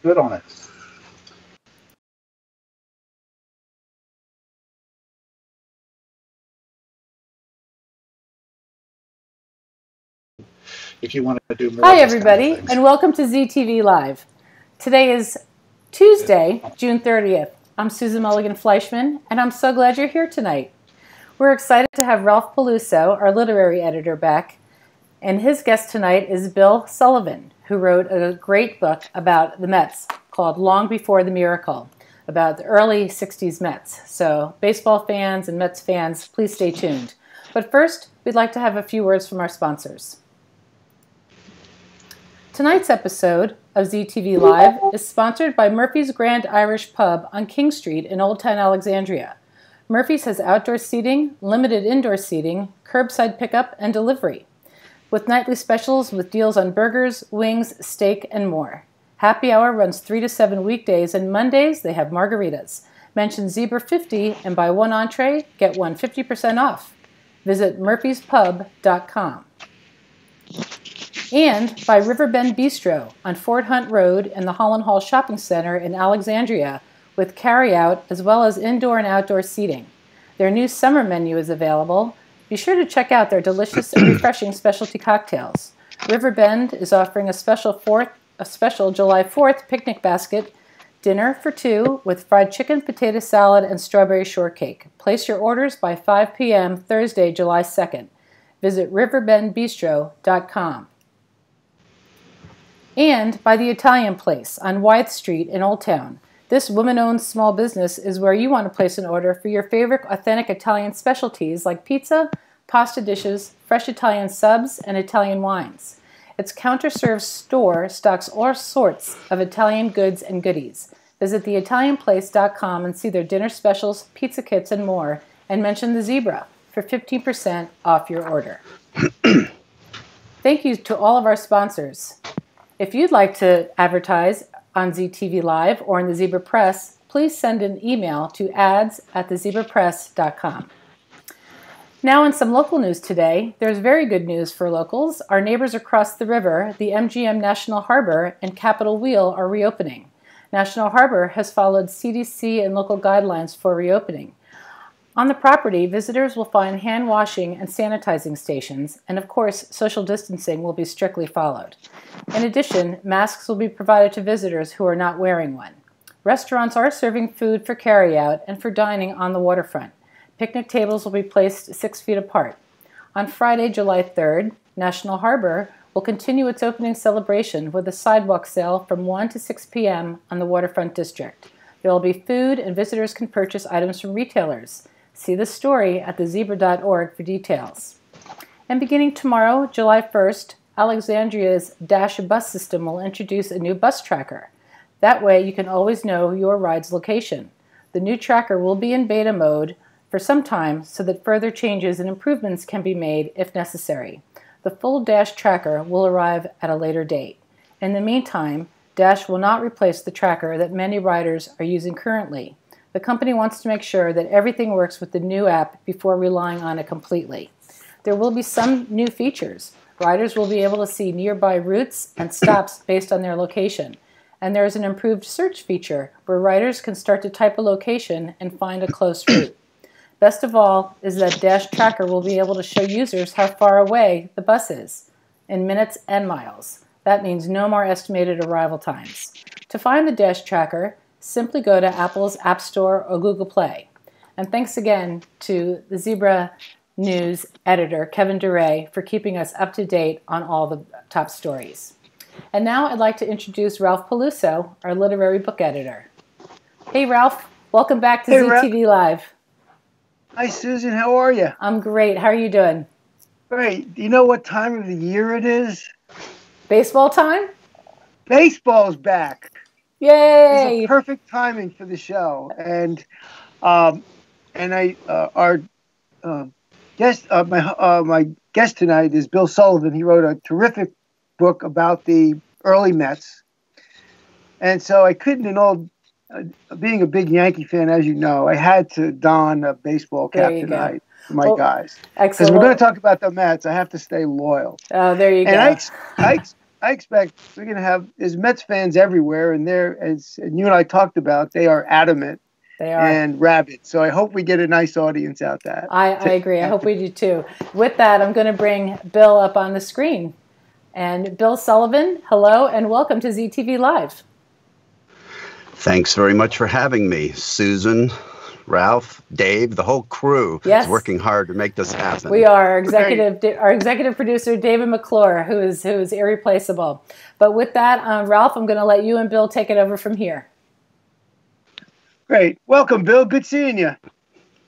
good on it. If you want to do more. Hi, everybody, and welcome to ZTV Live. Today is Tuesday, June 30th. I'm Susan Mulligan-Fleischman, and I'm so glad you're here tonight. We're excited to have Ralph Peluso, our literary editor, back, and his guest tonight is Bill Sullivan, who wrote a great book about the Mets called Long Before the Miracle, about the early 60s Mets. So baseball fans and Mets fans, please stay tuned. But first, we'd like to have a few words from our sponsors. Tonight's episode of ZTV Live is sponsored by Murphy's Grand Irish Pub on King Street in Old Town Alexandria. Murphy's has outdoor seating, limited indoor seating, curbside pickup, and delivery, with nightly specials with deals on burgers, wings, steak, and more. Happy hour runs 3 to 7 weekdays, and Mondays they have margaritas. Mention Zebra50 and buy one entree, get one 50% off. Visit murphyspub.com. And by Riverbend Bistro on Fort Hunt Road in the Holland Hall Shopping Center in Alexandria, with carry-out as well as indoor and outdoor seating. Their new summer menu is available. Be sure to check out their delicious and refreshing specialty cocktails. Riverbend is offering a special July 4th picnic basket dinner for two with fried chicken, potato salad, and strawberry shortcake. Place your orders by 5 p.m. Thursday, July 2nd. Visit riverbendbistro.com. And by The Italian Place on Wythe Street in Old Town. This woman-owned small business is where you want to place an order for your favorite authentic Italian specialties like pizza, pasta dishes, fresh Italian subs, and Italian wines. Its counter-serve store stocks all sorts of Italian goods and goodies. Visit theitalianplace.com and see their dinner specials, pizza kits, and more, and mention the Zebra for 15% off your order. Thank you to all of our sponsors. If you'd like to advertise on ZTV Live or in the Zebra Press, please send an email to ads@thezebrapress.com. Now in some local news today, there's very good news for locals. Our neighbors across the river, the MGM National Harbor and Capitol Wheel, are reopening. National Harbor has followed CDC and local guidelines for reopening. On the property, visitors will find hand washing and sanitizing stations, and of course, social distancing will be strictly followed. In addition, masks will be provided to visitors who are not wearing one. Restaurants are serving food for carryout and for dining on the waterfront. Picnic tables will be placed 6 feet apart. On Friday, July 3rd, National Harbor will continue its opening celebration with a sidewalk sale from 1 to 6 p.m. on the waterfront district. There will be food, and visitors can purchase items from retailers. See the story at thezebra.org for details. And beginning tomorrow, July 1st, Alexandria's Dash bus system will introduce a new bus tracker. That way you can always know your ride's location. The new tracker will be in beta mode for some time so that further changes and improvements can be made if necessary. The full Dash tracker will arrive at a later date. In the meantime, Dash will not replace the tracker that many riders are using currently. The company wants to make sure that everything works with the new app before relying on it completely. There will be some new features. Riders will be able to see nearby routes and stops based on their location. And there is an improved search feature where riders can start to type a location and find a close route. Best of all is that Dash Tracker will be able to show users how far away the bus is in minutes and miles. That means no more estimated arrival times. To find the Dash Tracker, simply go to Apple's App Store or Google Play. And thanks again to the Zebra News editor, Kevin DeRay, for keeping us up to date on all the top stories. And now I'd like to introduce Ralph Peluso, our literary book editor. Hey, Ralph. Welcome back to ZTV Live. Hi, Susan. How are you? I'm great. How are you doing? Great. Do you know what time of the year it is? Baseball time? Baseball's back. Yay! It's a perfect timing for the show. And my guest tonight is Bill Sullivan. He wrote a terrific book about the early Mets. And so I couldn't, being a big Yankee fan, as you know, I had to don a baseball cap tonight for my guys. Excellent. Because we're going to talk about the Mets. I have to stay loyal. Oh, there you go. And I I expect we're going to have there's Mets fans everywhere, and and you and I talked about, they are adamant. They are. And rabid. So I hope we get a nice audience out there. I agree. I hope we do too. With that, I'm going to bring Bill up on the screen. And Bill Sullivan, hello and welcome to ZTV Live. Thanks very much for having me. Susan, Ralph, Dave, the whole crew is working hard to make this happen. We are. Our executive producer, David McClure, who is irreplaceable. But with that, Ralph, I'm going to let you and Bill take it over from here. Great. Welcome, Bill. Good seeing you.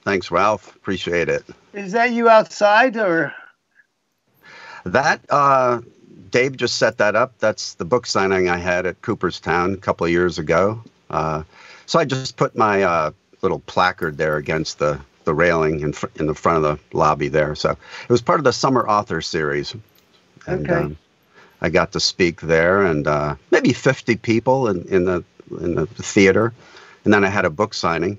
Thanks, Ralph. Appreciate it. Is that you outside or? That, Dave just set that up. That's the book signing I had at Cooperstown a couple of years ago. So I just put my little placard there against the railing in the front of the lobby there. So it was part of the summer author series. And I got to speak there, and maybe 50 people in the theater. And then I had a book signing.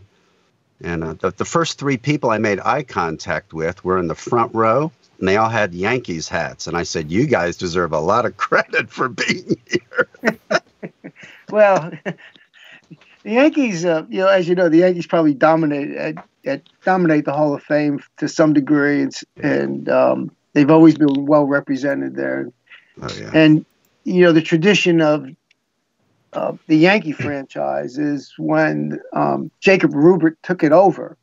And the first three people I made eye contact with were in the front row, and they all had Yankees hats. And I said, you guys deserve a lot of credit for being here. Well, the Yankees, as you know, the Yankees probably dominate the Hall of Fame to some degree. And they've always been well represented there. Oh, yeah. And, the tradition of the Yankee franchise is when Jacob Rubert took it over,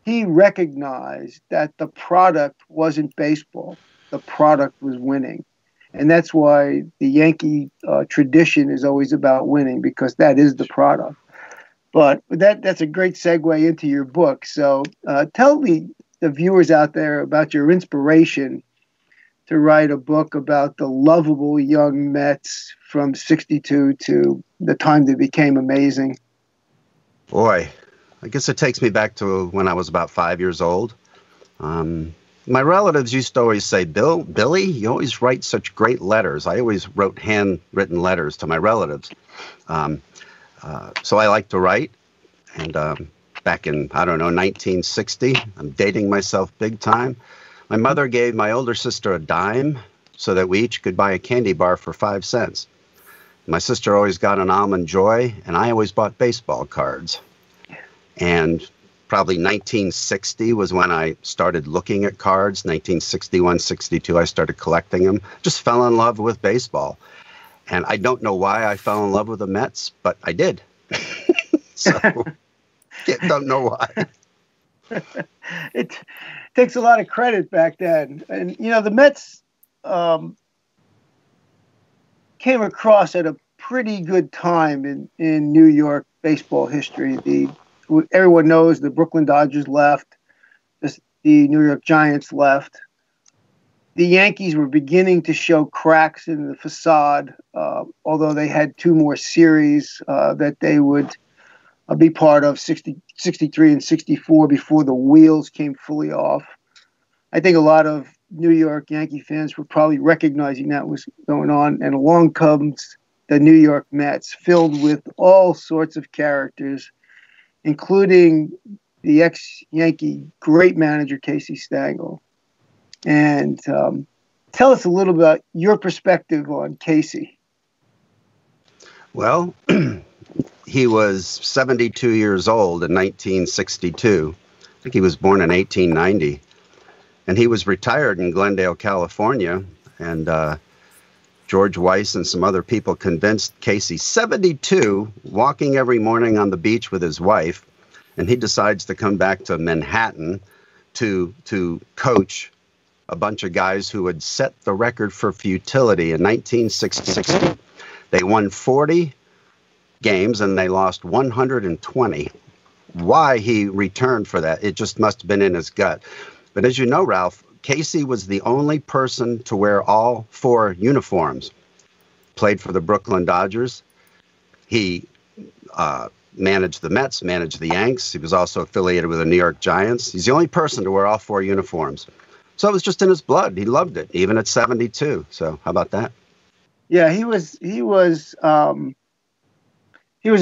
he recognized that the product wasn't baseball. The product was winning. And that's why the Yankee tradition is always about winning, because that is the product. But that's a great segue into your book. So tell the viewers out there about your inspiration to write a book about the lovable young Mets from 62 to the time they became amazing. Boy, I guess it takes me back to when I was about 5 years old. My relatives used to always say, Billy, you always write such great letters. I always wrote handwritten letters to my relatives. So I like to write. And back in, 1960, I'm dating myself big time. My mother gave my older sister a dime so that we each could buy a candy bar for 5 cents. My sister always got an Almond Joy, and I always bought baseball cards. And probably 1960 was when I started looking at cards. 1961, 62, I started collecting them. Just fell in love with baseball. And I don't know why I fell in love with the Mets, but I did. So, don't know why. It takes a lot of credit back then. And, the Mets came across at a pretty good time in New York baseball history. Everyone knows the Brooklyn Dodgers left, the New York Giants left. The Yankees were beginning to show cracks in the facade, although they had 2 more series that they would be part of, 63 and 64, before the wheels came fully off. I think a lot of New York Yankee fans were probably recognizing that was going on. And along comes the New York Mets, filled with all sorts of characters, including the ex-Yankee great manager, Casey Stengel. And tell us a little about your perspective on Casey. Well, he was 72 years old in 1962. I think he was born in 1890. And he was retired in Glendale, California. And George Weiss and some other people convinced Casey, 72, walking every morning on the beach with his wife. And he decides to come back to Manhattan to coach a bunch of guys who had set the record for futility in 1960. They won 40 games and they lost 120. Why he returned for that, it just must have been in his gut. But as you know, Ralph, Casey was the only person to wear all 4 uniforms. Played for the Brooklyn Dodgers. He managed the Mets, managed the Yanks. He was also affiliated with the New York Giants. He's the only person to wear all 4 uniforms. So it was just in his blood. He loved it, even at 72. So how about that? Yeah, he was a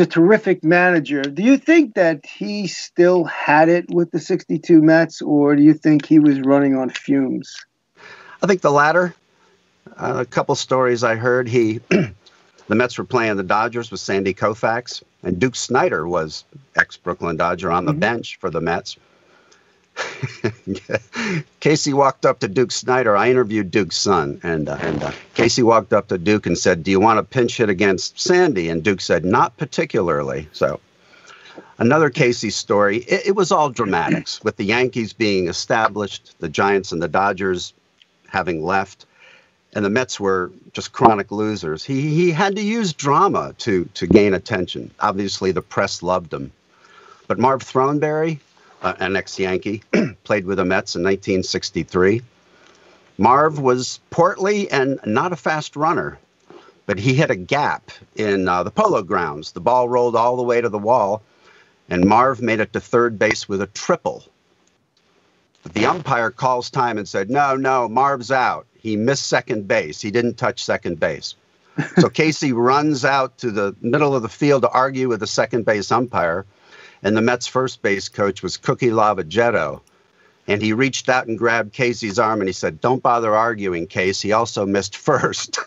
terrific manager. Do you think that he still had it with the 62 Mets, or do you think he was running on fumes? I think the latter. A couple stories I heard. The Mets were playing the Dodgers with Sandy Koufax, and Duke Snider was ex-Brooklyn Dodger on the bench for the Mets. Casey walked up to Duke Snider. I interviewed Duke's son, and Casey walked up to Duke and said, "Do you want a pinch hit against Sandy?" And Duke said, "Not particularly." So another Casey story. It was all dramatics, with the Yankees being established, the Giants and the Dodgers having left, and the Mets were just chronic losers. He had to use drama to gain attention. Obviously, the press loved him. But Marv Throneberry, an ex-Yankee, played with the Mets in 1963. Marv was portly and not a fast runner, but he hit a gap in the Polo Grounds. The ball rolled all the way to the wall, and Marv made it to third base with a triple. But the umpire calls time and said, no, Marv's out. He missed second base. He didn't touch second base. So Casey runs out to the middle of the field to argue with the second base umpire. And the Mets first base coach was Cookie Lavagetto. And he reached out and grabbed Casey's arm and he said, "Don't bother arguing, Case. He also missed first."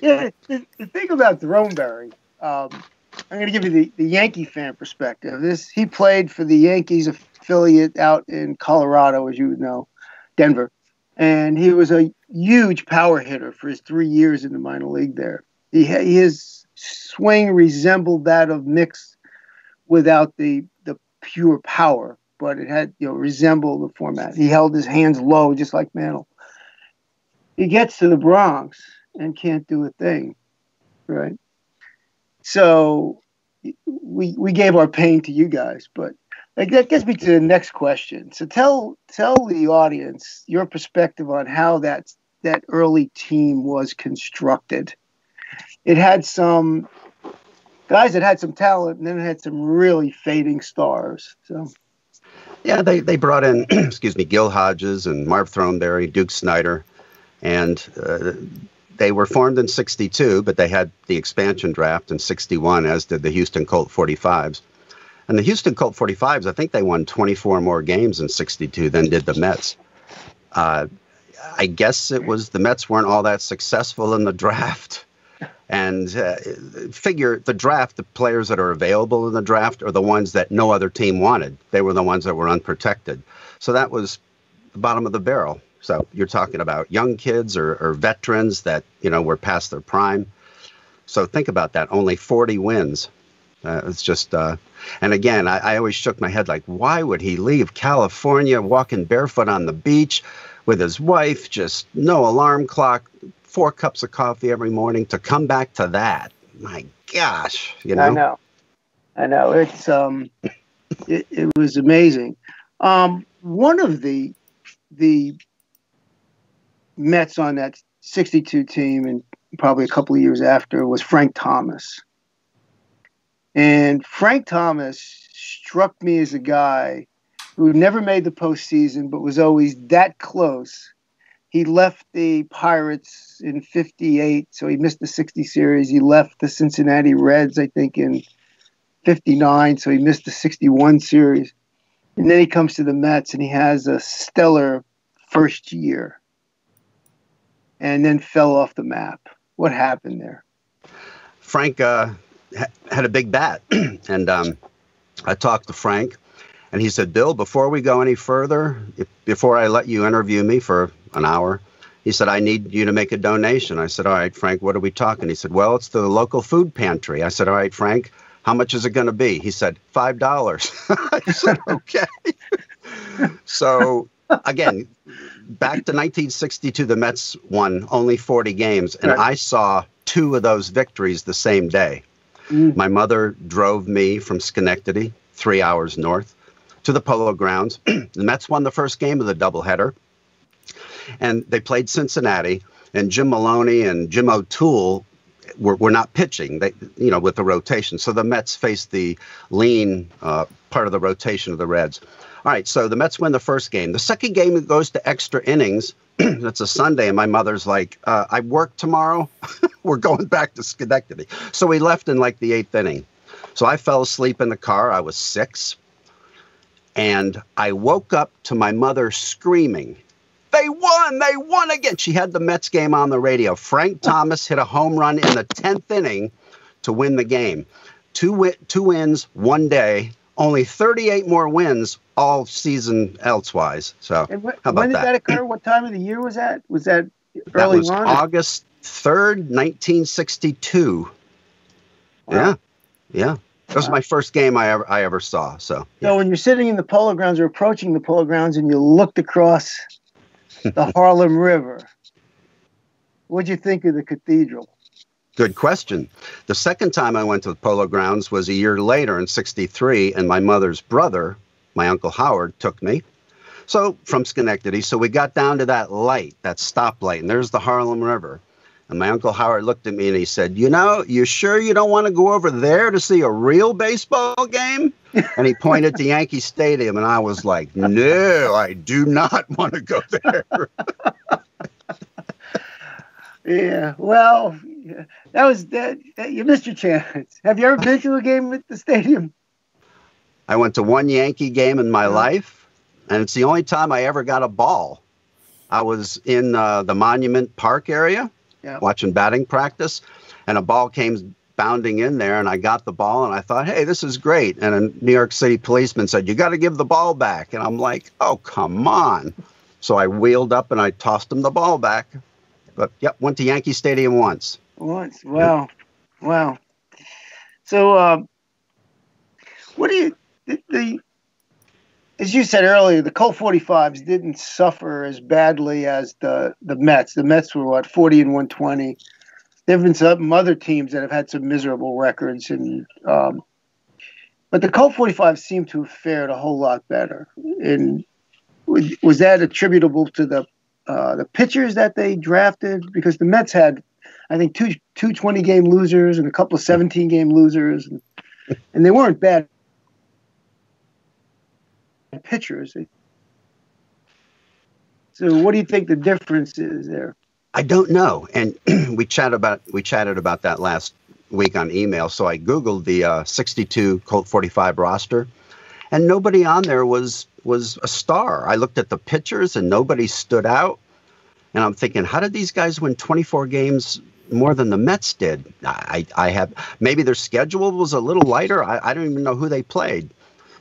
Yeah, the thing about Throneberry, I'm going to give you the Yankee fan perspective. He played for the Yankees affiliate out in Colorado, as you would know, Denver. And he was a huge power hitter for his 3 years in the minor league there. His swing resembled that of Mick's without the pure power, but it had, resembled the format. He held his hands low, just like Mantle. He gets to the Bronx and can't do a thing, right? So we gave our pain to you guys, but that gets me to the next question. So tell the audience your perspective on how that early team was constructed. It had some guys that had some talent, and then it had some really fading stars. So, yeah, they brought in, Gil Hodges and Marv Throneberry, Duke Snider, and they were formed in '62, but they had the expansion draft in '61, as did the Houston Colt 45s. And the Houston Colt 45s, I think they won 24 more games in '62 than did the Mets. I guess it was the Mets weren't all that successful in the draft. And figure the draft, the players that are available in the draft are the ones that no other team wanted. They were the ones that were unprotected. So that was the bottom of the barrel. So you're talking about young kids or veterans that, were past their prime. So think about that. Only 40 wins. It's just, and again, I always shook my head like, why would he leave California walking barefoot on the beach with his wife, just no alarm clock, 4 cups of coffee every morning to come back to that? My gosh, I know. It's it was amazing. One of the Mets on that '62 team, and probably a couple of years after, was Frank Thomas. And Frank Thomas struck me as a guy who never made the postseason, but was always that close. He left the Pirates in '58, so he missed the '60 series. He left the Cincinnati Reds, I think, in '59, so he missed the '61 series. And then he comes to the Mets, and he has a stellar first year, and then fell off the map. What happened there? Frank had a big bat, and I talked to Frank, and he said, "Bill, before we go any further, before I let you interview me for an hour," he said, "I need you to make a donation." I said, "All right, Frank, what are we talking?" He said, "Well, it's the local food pantry." I said, "All right, Frank, how much is it going to be?" He said, $5. I said, "Okay." So again, back to 1962, the Mets won only 40 games, and I saw 2 of those victories the same day. My mother drove me from Schenectady, 3 hours north, to the Polo Grounds. The Mets won the first game of the doubleheader, and they played Cincinnati, and Jim Maloney and Jim O'Toole were not pitching, with the rotation. So the Mets faced the lean part of the rotation of the Reds. All right, so the Mets win the first game. The second game goes to extra innings. It's a Sunday, and my mother's like, "I work tomorrow. We're going back to Schenectady." So we left in like the 8th inning. So I fell asleep in the car. I was 6. And I woke up to my mother screaming they won again. She had the Mets game on the radio. Frank Thomas hit a home run in the 10th inning to win the game. Two wins, 1 day, only 38 more wins all season elsewise. So And how about when did that occur? What time of the year was that? Was that early was on? August 3rd, 1962. Wow. Yeah. That was my first game I ever saw. So So when you're sitting in the Polo Grounds or approaching the Polo Grounds and you looked across the Harlem River, what'd you think of the cathedral? Good question. The second time I went to the Polo Grounds was a year later in 63, and my mother's brother, my Uncle Howard, took me. So from Schenectady. So we got down to that light, that stoplight, and there's the Harlem River. And my Uncle Howard looked at me and he said, you sure you don't want to go over there to see a real baseball game? And he pointed to Yankee Stadium, and I was like, no, I do not want to go there. Yeah, well, that you missed your chance. Have you ever been to a game at the stadium? I went to one Yankee game in my life, and it's the only time I ever got a ball. I was in the Monument Park area watching batting practice, and a ball came bounding in there, and I got the ball, and I thought, hey, this is great. And a New York City policeman said, you got to give the ball back. And I'm like, oh, come on. So I wheeled up, and I tossed him the ball back. But, went to Yankee Stadium once. Once. Wow. Wow. So what do you... As you said earlier, the Colt 45s didn't suffer as badly as the Mets. The Mets were, 40 and 120. There have been some other teams that have had some miserable records. But the Colt 45s seem to have fared a whole lot better. And was that attributable to the pitchers that they drafted? Because the Mets had, I think, two 20-game losers and a couple of 17-game losers. And they weren't bad pitchers. So what do you think the difference is there? I don't know. And we chatted about that last week on email. So I Googled the 62 Colt 45 roster, and nobody on there was a star. I looked at the pitchers and nobody stood out. And I'm thinking, how did these guys win 24 games more than the Mets did? I have, maybe their schedule was a little lighter. I don't even know who they played.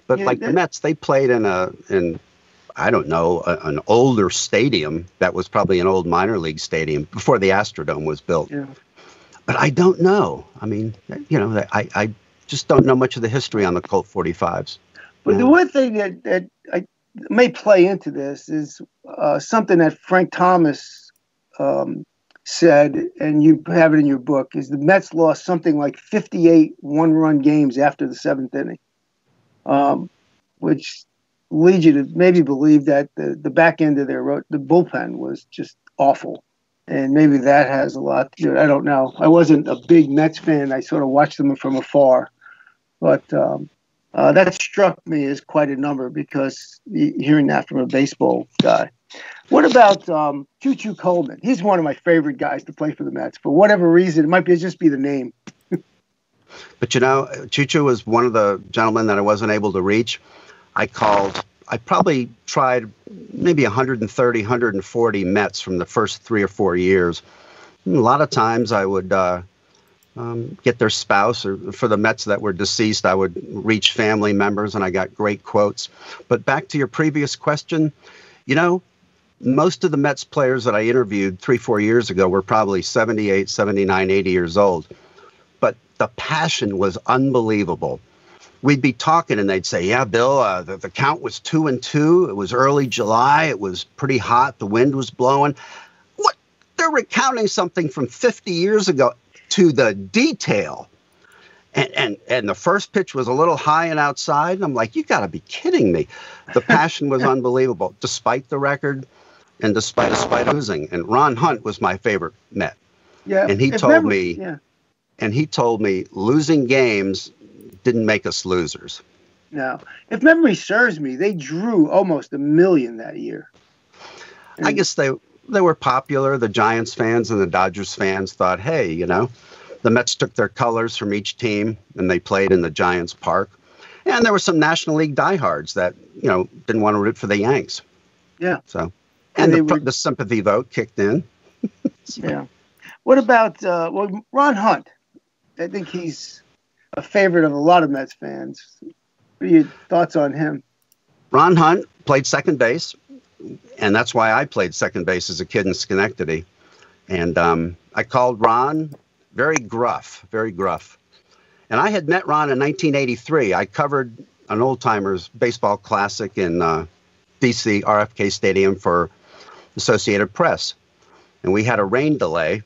But the Mets, they played in I don't know, an older stadium that was probably an old minor league stadium before the Astrodome was built. Yeah. But I don't know. I mean, I just don't know much of the history on the Colt 45s. But the one thing that may play into this is something that Frank Thomas said, and you have it in your book, is the Mets lost something like 58 one-run games after the seventh inning. Which leads you to maybe believe that the back end of the bullpen was just awful. And maybe that has a lot to do with it. I don't know. I wasn't a big Mets fan. I sort of watched them from afar. But that struck me as quite a number because hearing that from a baseball guy. What about Choo-Choo Coleman? He's one of my favorite guys to play for the Mets. For whatever reason, it might just be the name. But, Choo-Choo was one of the gentlemen that I wasn't able to reach. I probably tried maybe 130, 140 Mets from the first 3 or 4 years. And a lot of times I would get their spouse, or for the Mets that were deceased, I would reach family members, and I got great quotes. But back to your previous question, most of the Mets players that I interviewed 3, 4 years ago were probably 78, 79, 80 years old. But the passion was unbelievable. We'd be talking and they'd say, yeah, Bill, the count was 2-2. It was early July. It was pretty hot. The wind was blowing. What? They're recounting something from 50 years ago to the detail. And the first pitch was a little high and outside. And I'm like, you got to be kidding me. The passion was unbelievable, despite the record and despite losing. And Ron Hunt was my favorite Met. Yeah. And he told me losing games didn't make us losers. No. If memory serves me, they drew almost 1 million that year. I guess they were popular. The Giants fans and the Dodgers fans thought, hey, the Mets took their colors from each team and they played in the Giants park. And there were some National League diehards that, didn't want to root for the Yanks. Yeah. So And the sympathy vote kicked in. Yeah. What about Ron Hunt? I think he's a favorite of a lot of Mets fans. What are your thoughts on him? Ron Hunt played second base, and that's why I played second base as a kid in Schenectady. And I called Ron very gruff. And I had met Ron in 1983. I covered an old-timers baseball classic in D.C. RFK Stadium for Associated Press. And we had a rain delay,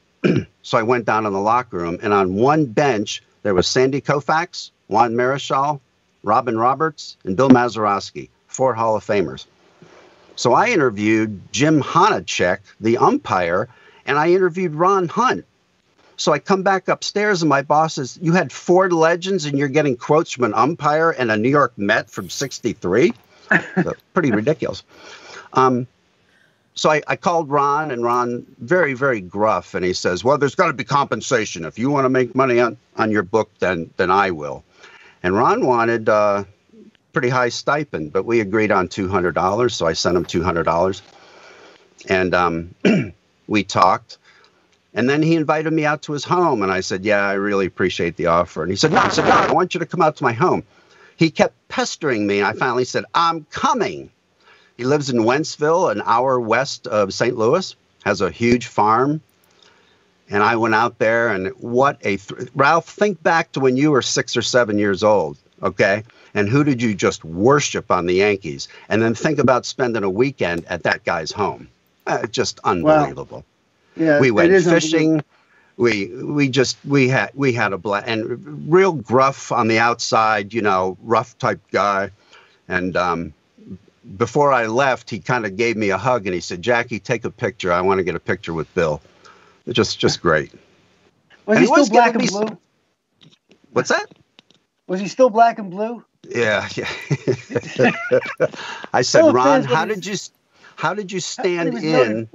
so I went down in the locker room, and on one bench, there was Sandy Koufax, Juan Marichal, Robin Roberts, and Bill Mazeroski, 4 Hall of Famers. So I interviewed Jim Honachek, the umpire, and I interviewed Ron Hunt. So I come back upstairs, and my boss says, "You had 4 legends, and you're getting quotes from an umpire and a New York Met from '63? So, pretty ridiculous. So I called Ron, and Ron, very, very gruff, and he says, "Well, there's got to be compensation. If you want to make money on your book, then I will." And Ron wanted pretty high stipend, but we agreed on $200, so I sent him $200. And we talked. And then he invited me out to his home, and I said, "Yeah, I really appreciate the offer." And he said, "No, I want you to come out to my home." He kept pestering me, and I finally said, "I'm coming." He lives in Wentzville, an hour west of St. Louis, has a huge farm. And I went out there, and what a Ralph, think back to when you were 6 or 7 years old, okay? And who did you just worship on the Yankees? And then think about spending a weekend at that guy's home. Just unbelievable. Wow. Yeah, we went fishing. We had a blast, and real gruff on the outside, rough type guy. And before I left, he kind of gave me a hug, and he said, "Jackie, take a picture. I want to get a picture with Bill." Just great. Was he still black and blue? What's that? Was he still black and blue? Yeah. I said, "Ron, how did you stand in?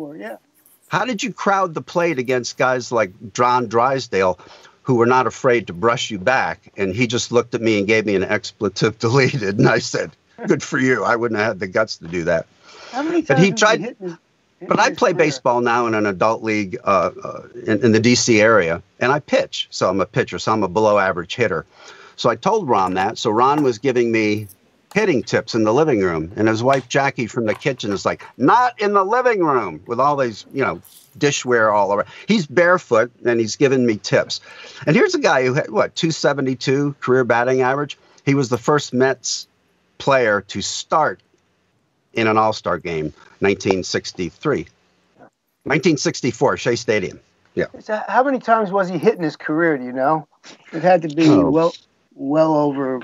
How did you crowd the plate against guys like John Drysdale, who were not afraid to brush you back?" And he just looked at me and gave me an expletive deleted. And I said, "Good for you. I wouldn't have had the guts to do that." How many times he tried? But I play baseball now in an adult league in the D.C. area, and I pitch. So I'm a pitcher, so I'm a below average hitter. So I told Ron that. So Ron was giving me hitting tips in the living room, and his wife Jackie from the kitchen is like, "Not in the living room," with all these, dishware all over. He's barefoot, and he's giving me tips. And here's a guy who had, 272 career batting average. He was the first Mets player to start in an All-Star game, 1963. 1964, Shea Stadium. Yeah. So how many times was he hit in his career, do you know? It had to be well over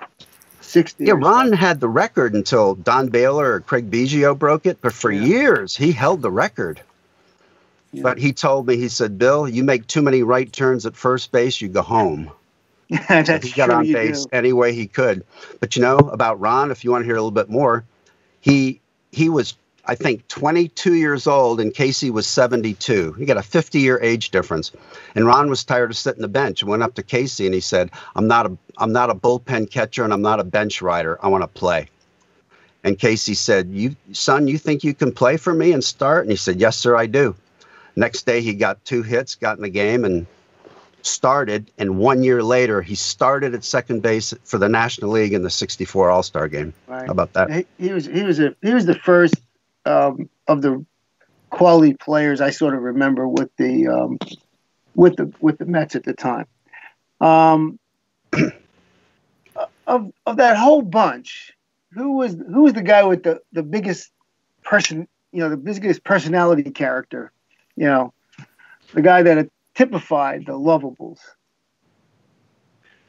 60. Yeah, Ron had the record until Don Baylor or Craig Biggio broke it, but for years he held the record. Yeah. But he told me, he said, "Bill, you make too many right turns at first base, you go home." That's he got on base any way he could. But about Ron, if you want to hear a little bit more, he was, I think, 22 years old, and Casey was 72. He got a 50-year age difference. And Ron was tired of sitting the bench and went up to Casey and he said, I'm not a bullpen catcher, and I'm not a bench rider. I want to play." And Casey said, "Son, you think you can play for me and start?" And he said, "Yes, sir, I do." Next day, he got 2 hits, got in the game, and started. And 1 year later, he started at second base for the National League in the '64 All-Star game. Right. How about that? He was the first of the quality players I sort of remember with the Mets at the time. Of that whole bunch, who was the guy with the biggest the biggest personality character? The guy that typified the Lovables.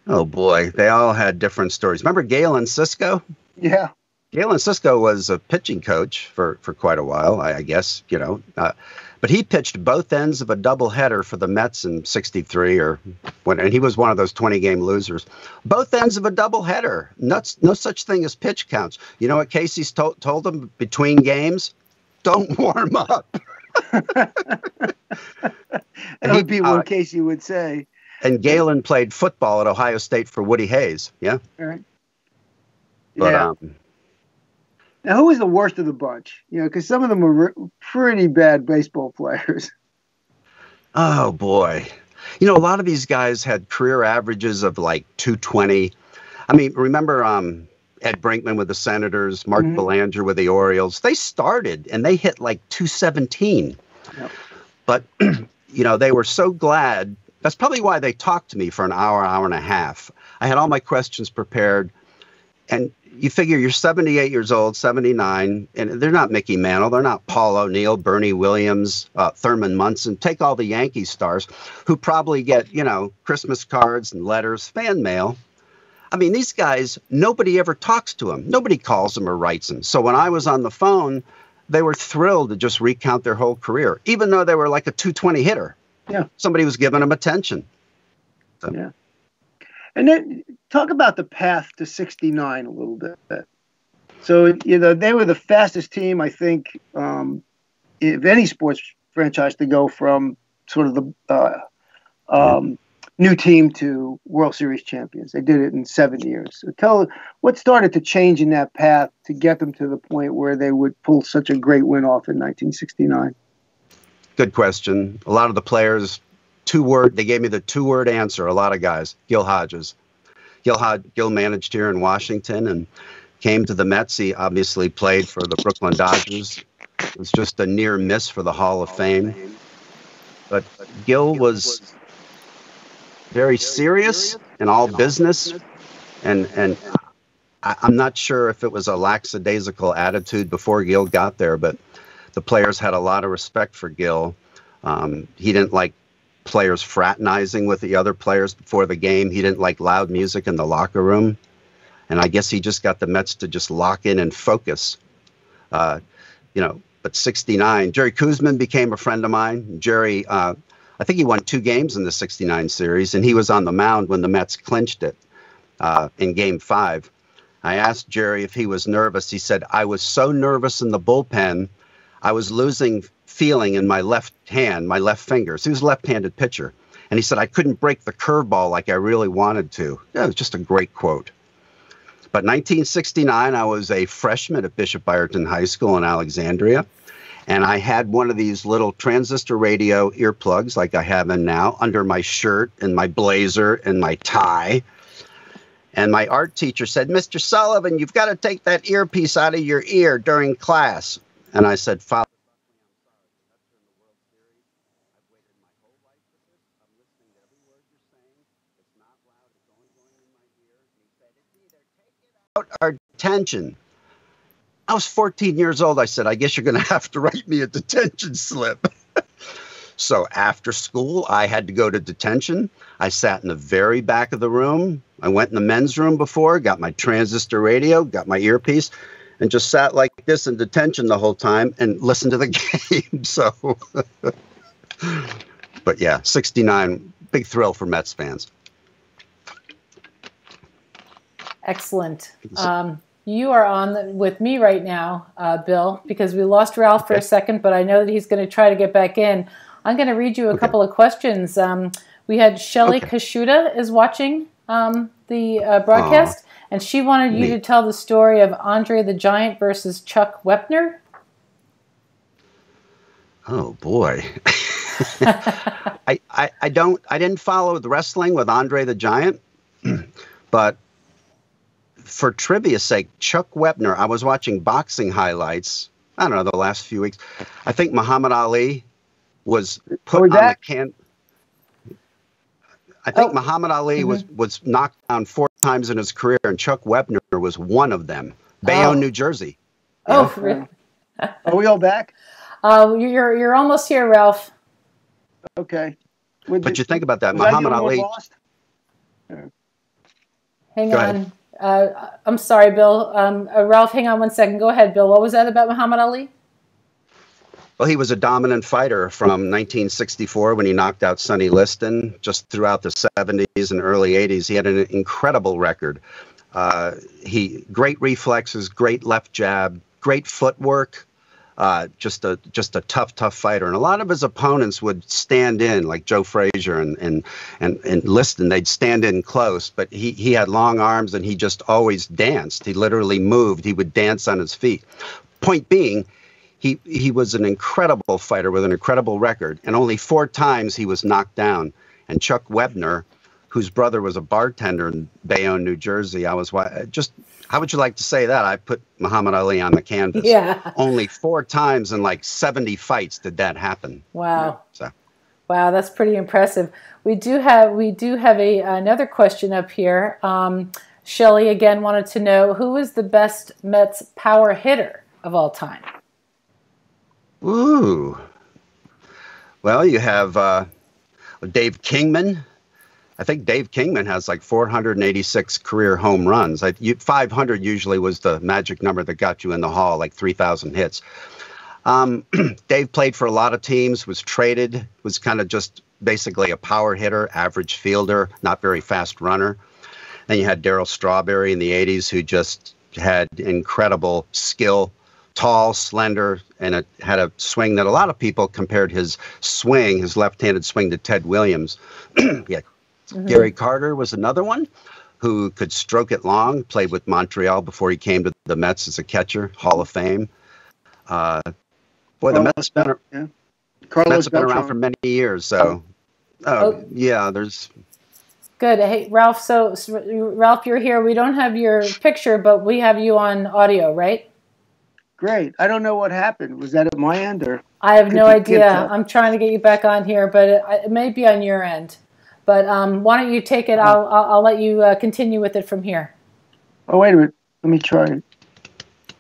Oh boy, they all had different stories. Remember Galen Cisco? Yeah. Galen Cisco was a pitching coach for quite a while, I guess, but he pitched both ends of a doubleheader for the Mets in '63, and he was one of those 20-game losers. Both ends of a doubleheader. No such thing as pitch counts. You know what Casey's told them between games? Don't warm up. That would be what Casey would say. And Galen played football at Ohio State for Woody Hayes. Yeah. All right. But, Now, who was the worst of the bunch? You know, because some of them were pretty bad baseball players. Oh, boy. You know, a lot of these guys had career averages of like 220. I mean, remember Ed Brinkman with the Senators, Mark Belanger with the Orioles? They started and they hit like 217. Yep. But, you know, they were so glad. That's probably why they talked to me for an hour, hour and a half. I had all my questions prepared. And you figure you're 78 years old, 79, and they're not Mickey Mantle. They're not Paul O'Neill, Bernie Williams, Thurman Munson. Take all the Yankee stars who probably get, you know, Christmas cards and letters, fan mail. I mean, these guys, nobody ever talks to them. Nobody calls them or writes them. So when I was on the phone, they were thrilled to just recount their whole career, even though they were like a 220 hitter. Yeah. Somebody was giving them attention. So. Yeah. And then talk about the path to 69 a little bit. So, you know, they were the fastest team, I think, if any sports franchise to go from sort of the new team to World Series champions. They did it in 7 years. So tell what started to change in that path to get them to the point where they would pull such a great win off in 1969. Good question. A lot of the players, they gave me the two-word answer, a lot of guys. Gil Hodges. Gil managed here in Washington and came to the Mets. He obviously played for the Brooklyn Dodgers. It was just a near miss for the Hall of Fame. But Gil was very serious in all business. And I'm not sure if it was a lackadaisical attitude before Gil got there, but the players had a lot of respect for Gil. He didn't like players fraternizing with the other players before the game. He didn't like loud music in the locker room. And I guess he just got the Mets to just lock in and focus. You know, but 69, Jerry Koosman became a friend of mine. Jerry, I think he won 2 games in the 69 series, and he was on the mound when the Mets clinched it in Game 5. I asked Jerry if he was nervous. He said, I was so nervous in the bullpen, I was losing feeling in my left hand, my left fingers. He was a left-handed pitcher. And he said, I couldn't break the curveball like I really wanted to. Yeah, it was just a great quote. But 1969, I was a freshman at Bishop Ireton High School in Alexandria. And I had one of these little transistor radio earplugs like I have in now under my shirt and my blazer and my tie. And my art teacher said, Mr. Sullivan, you've got to take that earpiece out of your ear during class. And I said, Father, our detention. I was 14 years old. I said, I guess you're going to have to write me a detention slip. So after school, I had to go to detention. I sat in the very back of the room. I went in the men's room before, got my transistor radio, got my earpiece, and just sat like this in detention the whole time and listened to the game. So, but yeah, 69, big thrill for Mets fans. Excellent. You are on with me right now, Bill, because we lost Ralph for a second, but I know that he's going to try to get back in. I'm going to read you a couple of questions. We had Shelly Kashuda is watching the broadcast, and she wanted you to tell the story of Andre the Giant versus Chuck Wepner. Oh boy. I didn't follow the wrestling with Andre the Giant, but for trivia's sake, Chuck Wepner, I was watching boxing highlights, I don't know, the last few weeks. I think Muhammad Ali was put on the can. I think Muhammad Ali was knocked down 4 times in his career, and Chuck Wepner was one of them. Bayonne, New Jersey. Oh, really? Are we all back? You're almost here, Ralph. Okay. But you think about that, Muhammad Ali. Hang on. I'm sorry, Bill. Ralph, hang on one second. Go ahead, Bill. What was that about Muhammad Ali? Well, he was a dominant fighter from 1964 when he knocked out Sonny Liston. Just throughout the 70s and early 80s, he had an incredible record. Great reflexes, great left jab, great footwork. just a tough fighter. And a lot of his opponents would stand in, like Joe Frazier and Liston. They'd stand in close, but he had long arms and he just always danced. He literally moved. He would dance on his feet. Point being, he was an incredible fighter with an incredible record, and only 4 times he was knocked down. And Chuck Wepner, whose brother was a bartender in Bayonne, New Jersey, how would you like to say that? I put Muhammad Ali on the canvas. Yeah. Only 4 times in like 70 fights did that happen. Wow. So. Wow, that's pretty impressive. We do have another question up here. Shelley again wanted to know, who is the best Mets power hitter of all time? Ooh. Well, you have Dave Kingman. I think Dave Kingman has like 486 career home runs. 500 usually was the magic number that got you in the hall, like 3,000 hits. Dave played for a lot of teams, was traded, was kind of just basically a power hitter, average fielder, not very fast runner. Then you had Darryl Strawberry in the 80s, who just had incredible skill, tall, slender, and it had a swing that a lot of people compared his left-handed swing, to Ted Williams. Yeah. Mm-hmm. Gary Carter was another one who could stroke it long, played with Montreal before he came to the Mets as a catcher, Hall of Fame. The Mets have been around for many years. So, yeah, there's... Good. Hey, Ralph, so Ralph, you're here. We don't have your picture, but we have you on audio, right? Great. I don't know what happened. Was that at my end or? I have no idea. I'm trying to get you back on here, but it may be on your end. But why don't you take it? I'll let you continue with it from here. Oh, wait a minute. Let me try it.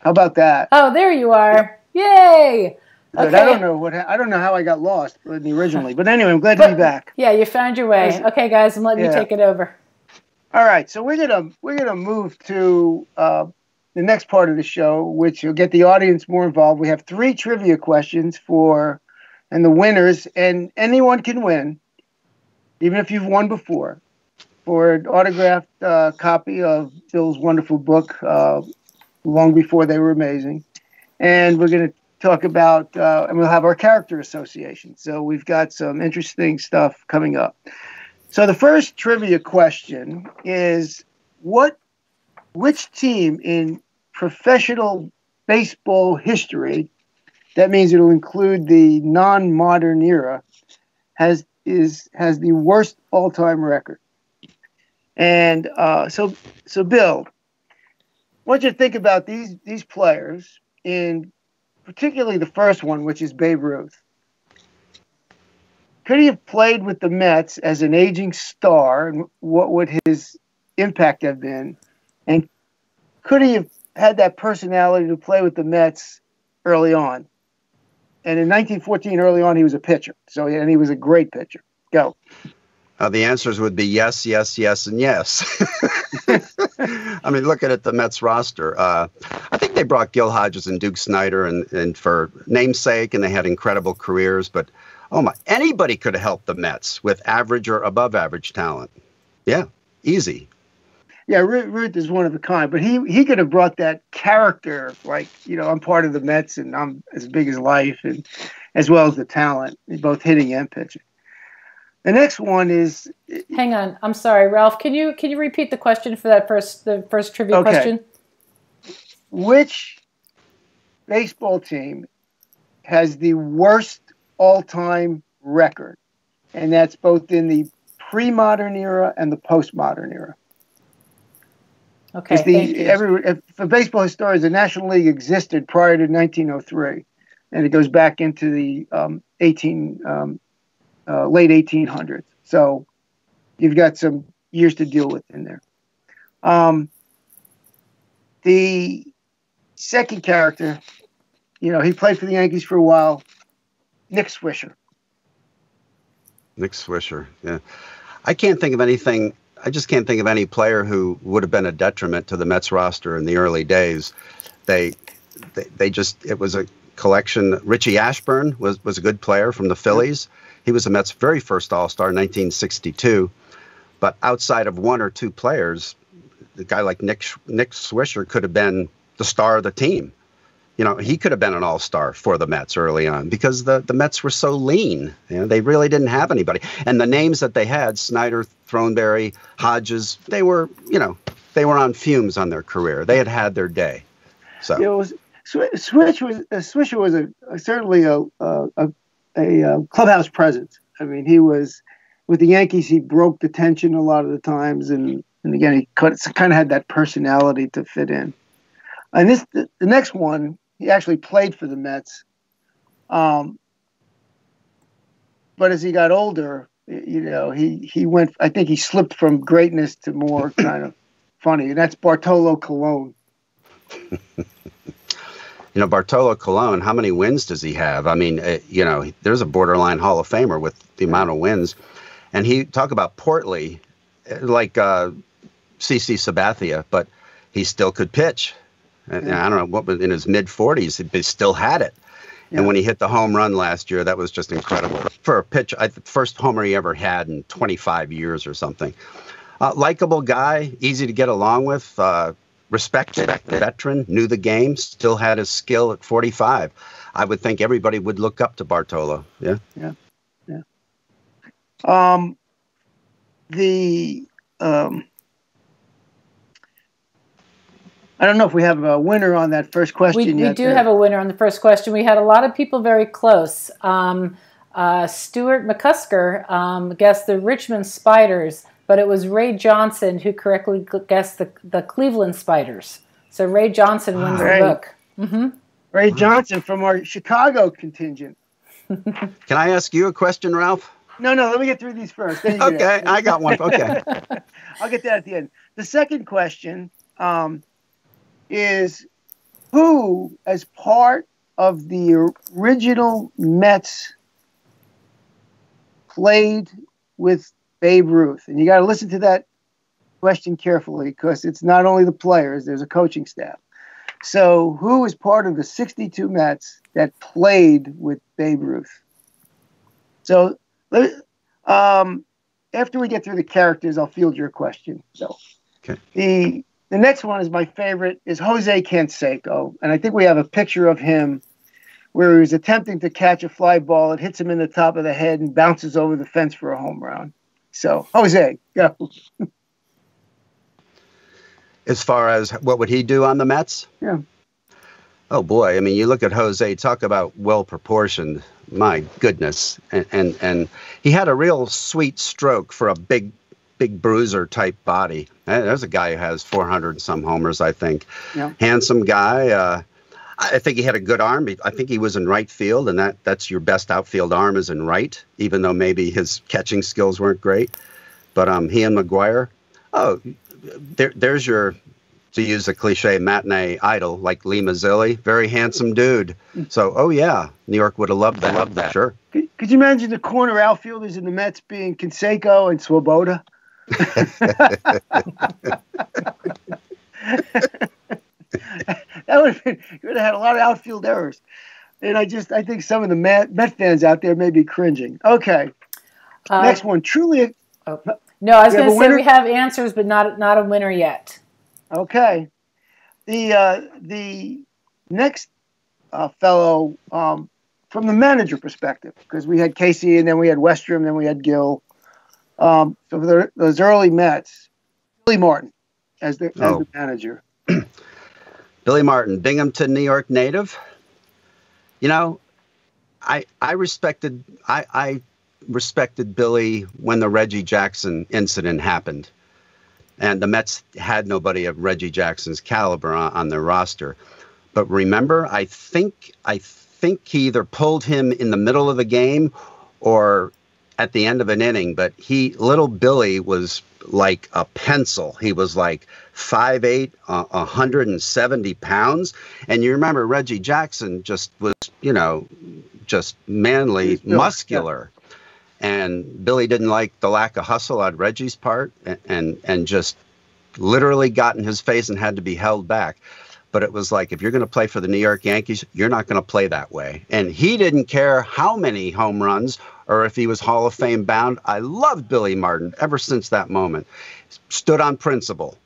How about that? Oh, there you are. Yay. Okay. I don't know how I got lost originally, but anyway, I'm glad to be back. Yeah, you found your way. Okay, guys, I'm letting you take it over. All right, so we're gonna move to the next part of the show, which will get the audience more involved. We have 3 trivia questions and the winners, and anyone can win, even if you've won before, for an autographed copy of Bill's wonderful book, long before they were amazing. And we're going to talk about, and we'll have our character association. So we've got some interesting stuff coming up. So the first trivia question is, which team in professional baseball history, that means it'll include the non-modern era, has the worst all-time record? And so Bill, what do you think about these players, in particularly the first one, which is Babe Ruth? Could he have played with the Mets as an aging star, and what would his impact have been? And could he have had that personality to play with the Mets early on? And in 1914, early on, he was a pitcher. And he was a great pitcher. Go. The answers would be yes, yes, yes, and yes. I mean, looking at the Mets roster, I think they brought Gil Hodges and Duke Snider and for namesake, and they had incredible careers. But, anybody could have helped the Mets with average or above average talent. Yeah, easy. Yeah, Ruth is one of a kind, but he could have brought that character, like, I'm part of the Mets and I'm as big as life, and as well as the talent, both hitting and pitching. The next one is... Hang on. I'm sorry, Ralph. Can you repeat the question for the first trivia question? Which baseball team has the worst all-time record? And that's both in the pre-modern era and the post-modern era. Okay. For baseball historians, the National League existed prior to 1903, and it goes back into the late 1800s. So you've got some years to deal with in there. The second character, he played for the Yankees for a while, Nick Swisher. Nick Swisher, yeah. I just can't think of any player who would have been a detriment to the Mets roster in the early days. It was a collection. Richie Ashburn was a good player from the Phillies. He was the Mets' very first All-Star in 1962. But outside of 1 or 2 players, a guy like Nick Swisher could have been the star of the team. you know, he could have been an all-star for the Mets early on because the Mets were so lean. You know, they really didn't have anybody. And the names that they had, Snyder, Throneberry, Hodges, they were, you know, they were on fumes on their career. They had their day. So it was Swisher was certainly a clubhouse presence. I mean, he was with the Yankees. He broke the tension a lot of the times, and again, he kind of had that personality to fit in. And the next one, he actually played for the Mets. But as he got older, you know, he went. I think he slipped from greatness to more kind of funny, and that's Bartolo Colon. You know, Bartolo Colon, how many wins does he have? I mean, you know, there's a borderline Hall of Famer with the amount of wins. And he talk about portly, like CC Sabathia, but he still could pitch. And I don't know what was in his mid-40s, he still had it. Yeah. And when he hit the home run last year, that was just incredible for a pitch. First homer he ever had in 25 years or something. Likeable guy, easy to get along with. Respected, veteran, knew the game, still had his skill at 45. I would think everybody would look up to Bartolo. Yeah. I don't know if we have a winner on that first question yet. We do have a winner on the first question. We had a lot of people very close. Stuart McCusker guessed the Richmond Spiders, but it was Ray Johnson who correctly guessed the Cleveland Spiders. So Ray Johnson wins the book. Mm-hmm. Ray Johnson from our Chicago contingent. Can I ask you a question, Ralph? No, let me get through these first. Okay, I got one. Okay. I'll get that at the end. The second question is who, as part of the original Mets, played with Babe Ruth? And you got to listen to that question carefully because it's not only the players, there's a coaching staff. So who is part of the 62 Mets that played with Babe Ruth? So after we get through the characters, I'll field your question. So the next one is my favorite, is Jose Canseco. And I think we have a picture of him where he was attempting to catch a fly ball. It hits him in the top of the head and bounces over the fence for a home run. So, Jose, go. As far as what would he do on the Mets? Yeah. Oh, boy. I mean, you look at Jose, talk about well-proportioned. My goodness. And he had a real sweet stroke for a big bruiser type body. There's a guy who has 400 and some homers, I think. Yeah. Handsome guy. I think he had a good arm. I think he was in right field, and that's your best outfield arm is in right, even though maybe his catching skills weren't great. But he and McGuire, there's your, to use a cliche, matinee idol, like Lee Mazzilli, very handsome dude. So, yeah, New York would have loved that. Sure. Could you imagine the corner outfielders in the Mets being Canseco and Swoboda? That would have been, you would have had a lot of outfield errors. And I think some of the Met fans out there may be cringing. Okay. Next one. Truly. No, I was going to say we have answers, but not a winner yet. Okay. The next fellow, from the manager perspective, because we had Casey and then we had Westrom, then we had Gill. So for those early Mets, Billy Martin as the manager. Billy Martin, Binghamton, New York native. You know, I respected Billy when the Reggie Jackson incident happened, and the Mets had nobody of Reggie Jackson's caliber on their roster. But remember, I think he either pulled him in the middle of the game or at the end of an inning. But little Billy was like a pencil. He was like 5'8", 170 pounds. And you remember Reggie Jackson just was, just manly, muscular. Yeah. And Billy didn't like the lack of hustle on Reggie's part and just literally got in his face and had to be held back. But it was like, if you're going to play for the New York Yankees, you're not going to play that way. And he didn't care how many home runs or if he was Hall of Fame bound. I loved Billy Martin ever since that moment. Stood on principle.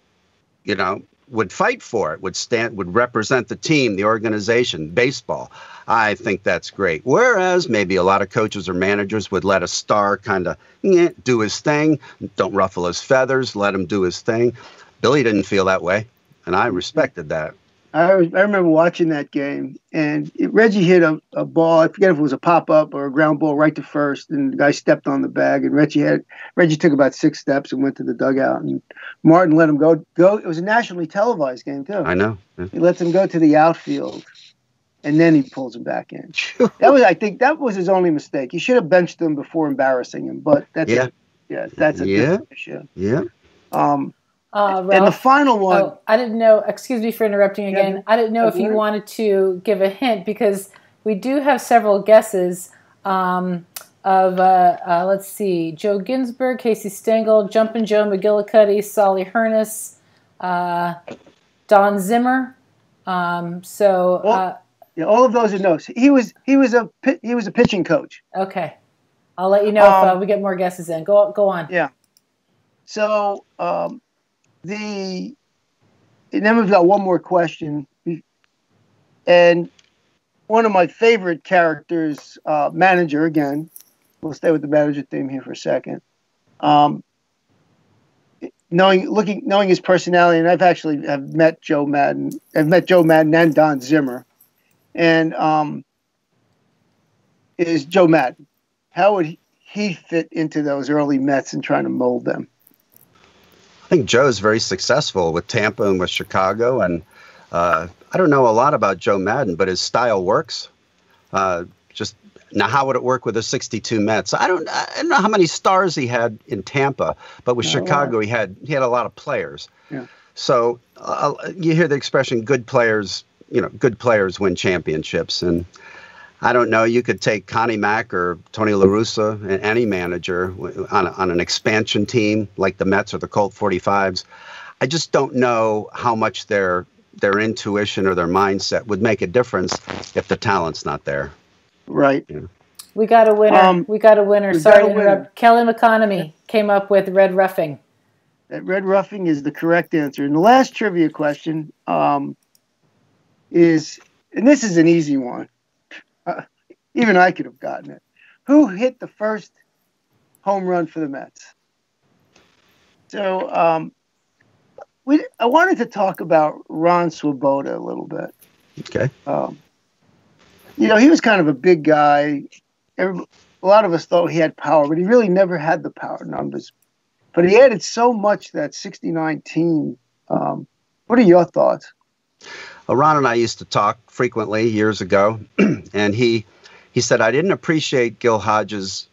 would fight for it, would represent the team, the organization, baseball. I think that's great. Whereas maybe a lot of coaches or managers would let a star kind of do his thing, don't ruffle his feathers, let him do his thing. Billy didn't feel that way, and I respected that. I remember watching that game, and Reggie hit a ball. I forget if it was a pop-up or a ground ball right to first, and the guy stepped on the bag, and Reggie took about 6 steps and went to the dugout, and Martin let him go. It was a nationally televised game, too. I know. Yeah. He lets him go to the outfield, and then he pulls him back in. I think that was his only mistake. He should have benched him before embarrassing him, but that's that's a different issue. Yeah. Ralph, and the final one. Oh, I didn't know. Excuse me for interrupting again. I didn't know if you wanted to give a hint, because we do have several guesses of, let's see, Joe Ginsberg, Casey Stengel, Jumpin' Joe McGillicuddy, Solly Hurnis, Don Zimmer. All of those are no's. He was a pitching coach. Okay, I'll let you know if we get more guesses in. Go on. Yeah. So. And then we've got one more question, and one of my favorite characters, manager again. We'll stay with the manager theme here for a second. Knowing his personality, and I've actually met Joe Madden. I've met Joe Madden and Don Zimmer, and is Joe Madden. How would he fit into those early Mets and trying to mold them? I think Joe's very successful with Tampa and with Chicago, and I don't know a lot about Joe Madden, but his style works. Just now, how would it work with the 62 Mets? I don't know how many stars he had in Tampa, but with Chicago, he had a lot of players. Yeah. So you hear the expression "good players," good players win championships, and I don't know. You could take Connie Mack or Tony La Russa, any manager on an expansion team like the Mets or the Colt 45s. I just don't know how much their intuition or their mindset would make a difference if the talent's not there. Right. Yeah. We got a winner. Sorry to interrupt. Kelly McConomy came up with red roughing. That red roughing is the correct answer. And the last trivia question is, and this is an easy one. Even I could have gotten it. Who hit the first home run for the Mets? So I wanted to talk about Ron Swoboda a little bit. Okay. He was kind of a big guy. A lot of us thought he had power, but he really never had the power numbers. But he added so much to that 69 team. What are your thoughts? Well, Ron and I used to talk frequently years ago, and he said, I didn't appreciate Gil Hodges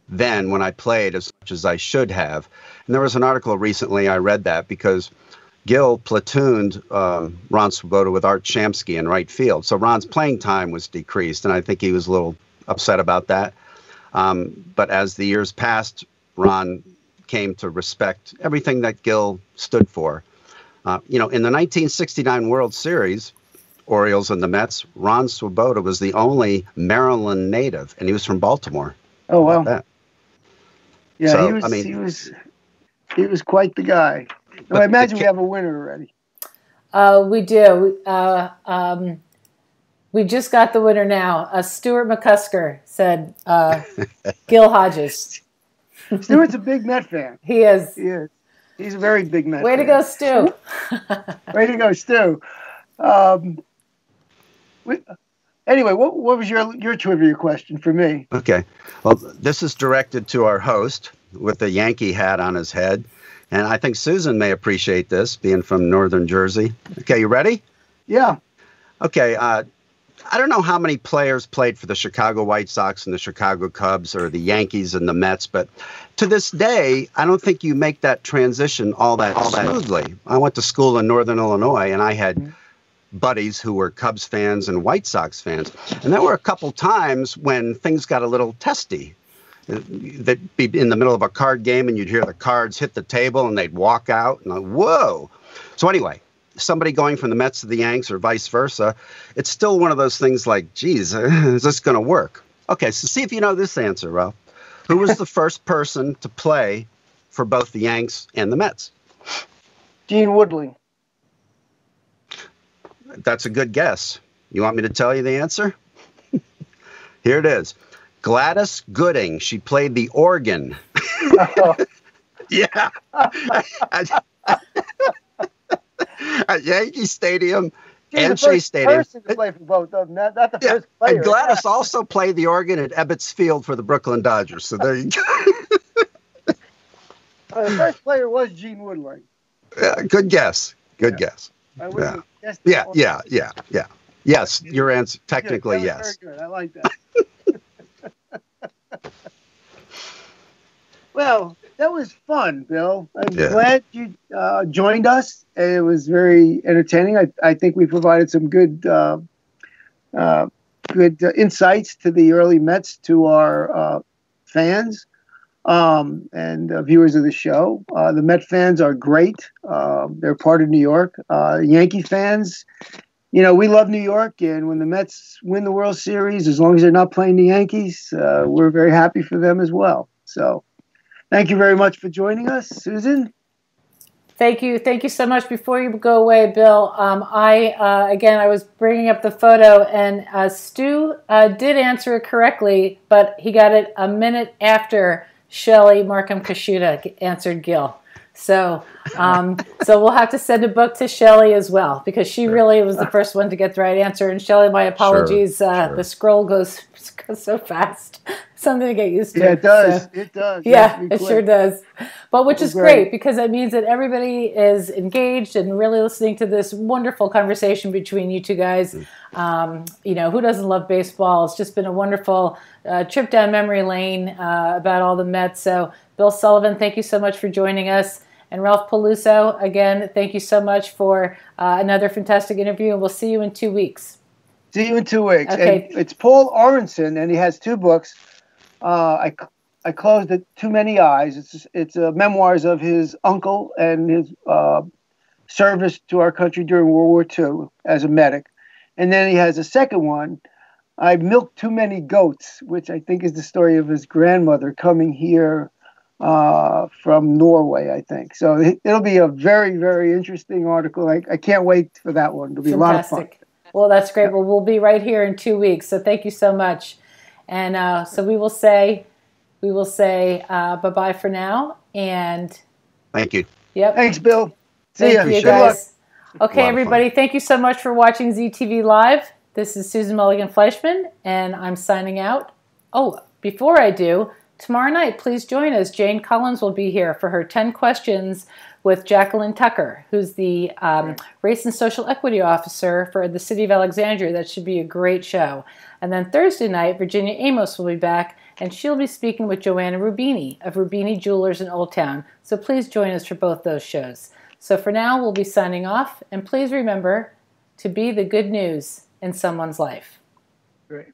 then when I played as much as I should have. And there was an article recently, I read that, because Gil platooned Ron Swoboda with Art Shamsky in right field. So Ron's playing time was decreased, and I think he was a little upset about that. But as the years passed, Ron came to respect everything that Gil stood for. In the 1969 World Series, Orioles and the Mets, Ron Swoboda was the only Maryland native, and he was from Baltimore. Oh, wow. That. Yeah, so, he was quite the guy. I imagine we have a winner already. We do. We just got the winner now. Stuart McCusker said Gil Hodges. Stuart's a big Met fan. He is. He is. He's a very big Met fan. Way to go, Stu. Way to go, Stu. Anyway, what was your trivia question for me? Okay. Well, this is directed to our host with the Yankee hat on his head. And I think Susan may appreciate this, being from northern Jersey. Okay, you ready? Yeah. Okay. I don't know how many players played for the Chicago White Sox and the Chicago Cubs or the Yankees and the Mets, but to this day, I don't think you make that transition all that smoothly. I went to school in northern Illinois, and I had buddies who were Cubs fans and White Sox fans. And there were a couple times when things got a little testy. They'd be in the middle of a card game, and you'd hear the cards hit the table, and they'd walk out, and whoa. So anyway, somebody going from the Mets to the Yanks or vice versa, it's still one of those things like, geez, is this going to work? Okay, so see if you know this answer, Ralph. Who was the first person to play for both the Yanks and the Mets? Gene Woodling. That's a good guess. You want me to tell you the answer? Here it is. Gladys Gooding. She played the organ. Oh. Yeah. At Yankee Stadium and Shea Stadium. Person to play for both of them, not the first player. And Gladys also played the organ at Ebbets Field for the Brooklyn Dodgers. So there you go. The first player was Gene Woodward. Good guess. Good guess. Yeah. Yes, your answer, technically, yes. Very good. I like that. Well, that was fun, Bill. I'm glad you joined us. It was very entertaining. I think we provided some good insights to the early Mets to our fans and viewers of the show. The Met fans are great. They're part of New York. Yankee fans, we love New York, and when the Mets win the World Series, as long as they're not playing the Yankees, we're very happy for them as well. So thank you very much for joining us, Susan. Thank you. Thank you so much. Before you go away, Bill, I was bringing up the photo, and Stu did answer it correctly, but he got it a minute after Shelley Markham Kashuta answered Gil. So we'll have to send a book to Shelley as well, because she really was the first one to get the right answer. And Shelley, my apologies. Sure. The scroll goes so fast. Something to get used to. Yeah, it does. So, it does. Yeah, it sure does. But which is great, because it means that everybody is engaged and really listening to this wonderful conversation between you two guys. Who doesn't love baseball? It's just been a wonderful trip down memory lane about all the Mets. So Bill Sullivan, thank you so much for joining us. And Ralph Peluso, again, thank you so much for another fantastic interview. And we'll see you in 2 weeks. See you in 2 weeks. Okay. And it's Paul Aronson, and he has 2 books. I closed it, Too Many Eyes. It's memoirs of his uncle and his service to our country during World War II as a medic. And then he has a second one, I Milked Too Many Goats, which I think is the story of his grandmother coming here from Norway, I think. So it'll be a very, very interesting article. I can't wait for that one. It'll be fantastic. A lot of fun. Well, that's great. Well, we'll be right here in 2 weeks. So thank you so much. And so we will say bye-bye for now. And thank you. Yep. Thanks, Bill. See you. Thank you, guys. Okay, everybody. Thank you so much for watching ZTV Live. This is Susan Mulligan-Fleischman, and I'm signing out. Oh, before I do, tomorrow night, please join us. Jane Collins will be here for her 10 questions with Jacqueline Tucker, who's the Race and Social Equity Officer for the City of Alexandria. That should be a great show. And then Thursday night, Virginia Amos will be back, and she'll be speaking with Joanna Rubini of Rubini Jewelers in Old Town. So please join us for both those shows. So for now, we'll be signing off, and please remember to be the good news in someone's life. Great.